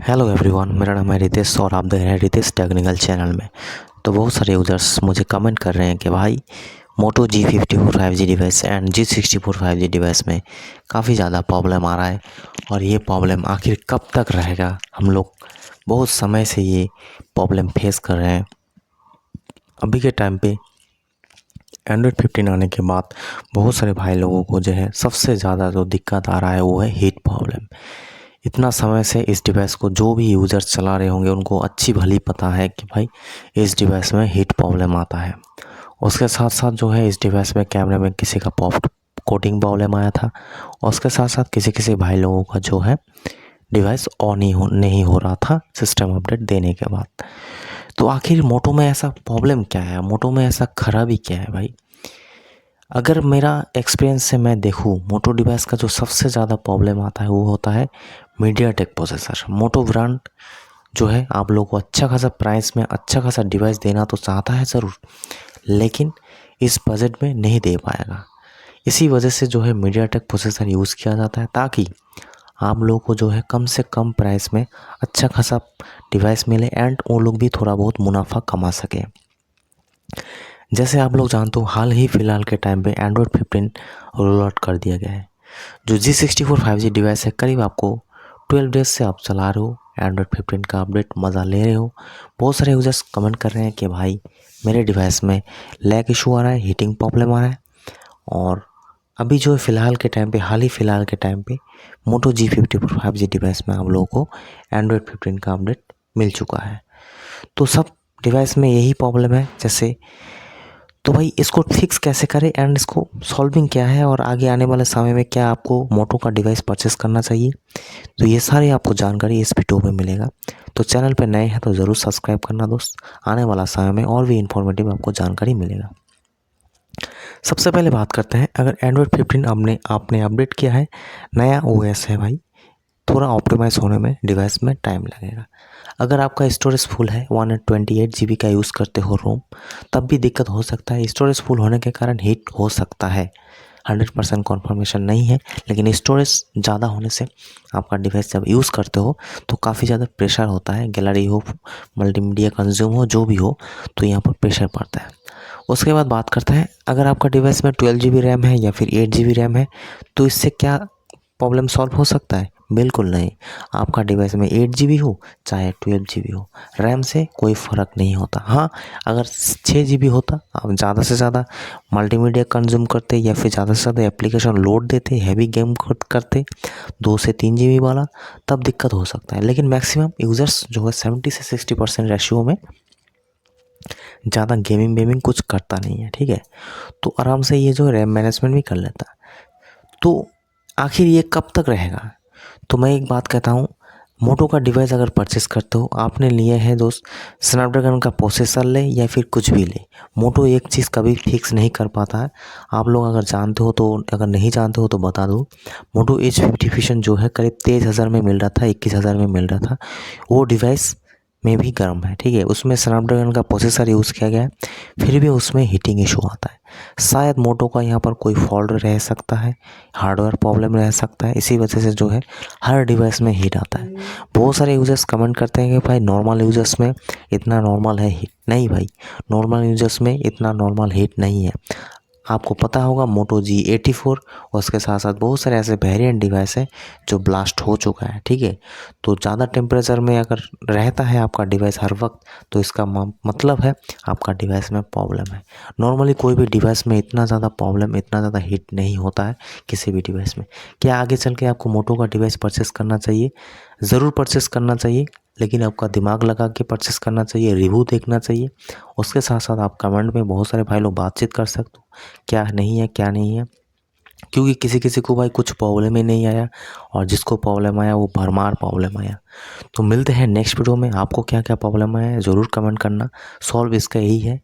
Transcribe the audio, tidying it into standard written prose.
Hello everyone, मेरा नाम है रितेश और आप देख रहे हैं रितेश टेक्निकल चैनल में। तो बहुत सारे यूज़र्स मुझे कमेंट कर रहे हैं कि भाई मोटो G54 5G device and G64 5G device में काफ़ी ज़्यादा प्रॉब्लम आ रहा है और ये प्रॉब्लम आखिर कब तक रहेगा। हम लोग बहुत समय से ये प्रॉब्लम फेस कर रहे हैं। अभी के टाइम पे एंड्रॉयड 15 आने के बाद बहुत सारे भाई लोगों को जो है सबसे ज़्यादा जो दिक्कत आ रहा है वो है हीट प्रॉब्लम। इतना समय से इस डिवाइस को जो भी यूज़र्स चला रहे होंगे उनको अच्छी भली पता है कि भाई इस डिवाइस में हीट प्रॉब्लम आता है। उसके साथ साथ जो है इस डिवाइस में कैमरे में किसी का पॉप कोटिंग प्रॉब्लम आया था और उसके साथ साथ किसी भाई लोगों का जो है डिवाइस ऑन ही नहीं हो रहा था सिस्टम अपडेट देने के बाद। तो आखिर मोटो में ऐसा प्रॉब्लम क्या है, मोटो में ऐसा खराबी क्या है भाई? अगर मेरा एक्सपीरियंस से मैं देखूँ, मोटो डिवाइस का जो सबसे ज़्यादा प्रॉब्लम आता है वो होता है मीडियाटेक प्रोसेसर। मोटो ब्रांड जो है आप लोगों को अच्छा खासा प्राइस में अच्छा खासा डिवाइस देना तो चाहता है ज़रूर, लेकिन इस बजट में नहीं दे पाएगा। इसी वजह से जो है मीडियाटेक प्रोसेसर यूज़ किया जाता है ताकि आप लोगों को जो है कम से कम प्राइस में अच्छा खासा डिवाइस मिले एंड वो लोग भी थोड़ा बहुत मुनाफा कमा सकें। जैसे आप लोग जानते हो, हाल ही फ़िलहाल के टाइम पे एंड्रॉयड 15 रोल आउट कर दिया गया है। जो G64 5G डिवाइस है, करीब आपको 12 डेज़ से आप चला रहे हो, एंड्रॉयड 15 का अपडेट मज़ा ले रहे हो। बहुत सारे यूज़र्स कमेंट कर रहे हैं कि भाई मेरे डिवाइस में लैग इशू आ रहा है, हीटिंग प्रॉब्लम आ रहा है। और अभी जो है फ़िलहाल के टाइम पे, हाल ही फ़िलहाल के टाइम पे मोटो G54 5G डिवाइस में आप लोगों को एंड्रॉयड 15 का अपडेट मिल चुका है। तो सब डिवाइस में यही प्रॉब्लम है। जैसे तो भाई इसको फिक्स कैसे करें एंड इसको सॉल्विंग क्या है और आगे आने वाले समय में क्या आपको मोटो का डिवाइस परचेस करना चाहिए, तो ये सारी आपको जानकारी इस वीडियो में मिलेगा। तो चैनल पे नए हैं तो ज़रूर सब्सक्राइब करना दोस्त, आने वाला समय में और भी इन्फॉर्मेटिव आपको जानकारी मिलेगा। सबसे पहले बात करते हैं, अगर एंड्रॉयड 15 आपने अपडेट किया है, नया OS है भाई, थोड़ा ऑप्टिमाइज़ होने में डिवाइस में टाइम लगेगा। अगर आपका स्टोरेज फुल है, 128 GB का यूज़ करते हो रोम, तब भी दिक्कत हो सकता है। स्टोरेज फुल होने के कारण हीट हो सकता है, 100% कन्फर्मेशन नहीं है, लेकिन स्टोरेज ज़्यादा होने से आपका डिवाइस जब यूज़ करते हो तो काफ़ी ज़्यादा प्रेशर होता है। गैलरी हो, मल्टीमीडिया कंज्यूम हो, जो भी हो, तो यहाँ पर प्रेशर पड़ता है। उसके बाद बात करते हैं, अगर आपका डिवाइस में 12 GB रैम है या फिर 8 GB रैम है, तो इससे क्या प्रॉब्लम सॉल्व हो सकता है? बिल्कुल नहीं। आपका डिवाइस में 8 GB हो चाहे 12 GB हो, रैम से कोई फ़र्क नहीं होता। हाँ, अगर 6 GB होता, आप ज़्यादा से ज़्यादा मल्टीमीडिया कंज्यूम करते या फिर ज़्यादा से ज़्यादा एप्लीकेशन लोड देते, हैवी गेम करते 2 से 3 GB वाला, तब दिक्कत हो सकता है। लेकिन मैक्सिमम यूज़र्स जो है 70 से 60% रेशियो में ज़्यादा गेमिंग वेमिंग कुछ करता नहीं है, ठीक है? तो आराम से ये जो रैम मैनेजमेंट भी कर लेता है। तो आखिर ये कब तक रहेगा? तो मैं एक बात कहता हूँ, मोटो का डिवाइस अगर परचेस करते हो, आपने लिए हैं दोस्त, स्नैपड्रैगन का प्रोसेसर ले या फिर कुछ भी ले, मोटो एक चीज़ कभी फिक्स नहीं कर पाता है। आप लोग अगर जानते हो तो, अगर नहीं जानते हो तो बता दूँ, मोटो H50 Fusion जो है करीब 23,000 में मिल रहा था, 21,000 में मिल रहा था। वो डिवाइस में भी गर्म है, ठीक है? उसमें स्नैपड्रैगन का प्रोसेसर यूज़ किया गया है, फिर भी उसमें हीटिंग इशू आता है। शायद मोटो का यहाँ पर कोई फॉल्ट रह सकता है, हार्डवेयर प्रॉब्लम रह सकता है, इसी वजह से जो है हर डिवाइस में हीट आता है। बहुत सारे यूज़र्स कमेंट करते हैं कि भाई नॉर्मल यूज़र्स में इतना नॉर्मल है हीट। नहीं भाई, नॉर्मल यूज़र्स में इतना नॉर्मल हीट नहीं है। आपको पता होगा मोटो G84 और उसके साथ साथ बहुत सारे ऐसे वेरिएंट डिवाइस है जो ब्लास्ट हो चुका है, ठीक है? तो ज़्यादा टेम्परेचर में अगर रहता है आपका डिवाइस हर वक्त, तो इसका मतलब है आपका डिवाइस में प्रॉब्लम है। नॉर्मली कोई भी डिवाइस में इतना ज़्यादा प्रॉब्लम, इतना ज़्यादा हीट नहीं होता है किसी भी डिवाइस में। क्या आगे चल के आपको मोटो का डिवाइस परचेस करना चाहिए? ज़रूर परचेस करना चाहिए, लेकिन आपका दिमाग लगा के परचेस करना चाहिए, रिव्यू देखना चाहिए। उसके साथ साथ आप कमेंट में बहुत सारे भाई लोग बातचीत कर सकते हो, क्या नहीं है क्या नहीं है, क्योंकि किसी को भाई कुछ प्रॉब्लम ही नहीं आया और जिसको प्रॉब्लम आया वो भरमार प्रॉब्लम आया। तो मिलते हैं नेक्स्ट वीडियो में। आपको क्या क्या प्रॉब्लम आया है ज़रूर कमेंट करना, सॉल्व इसका यही है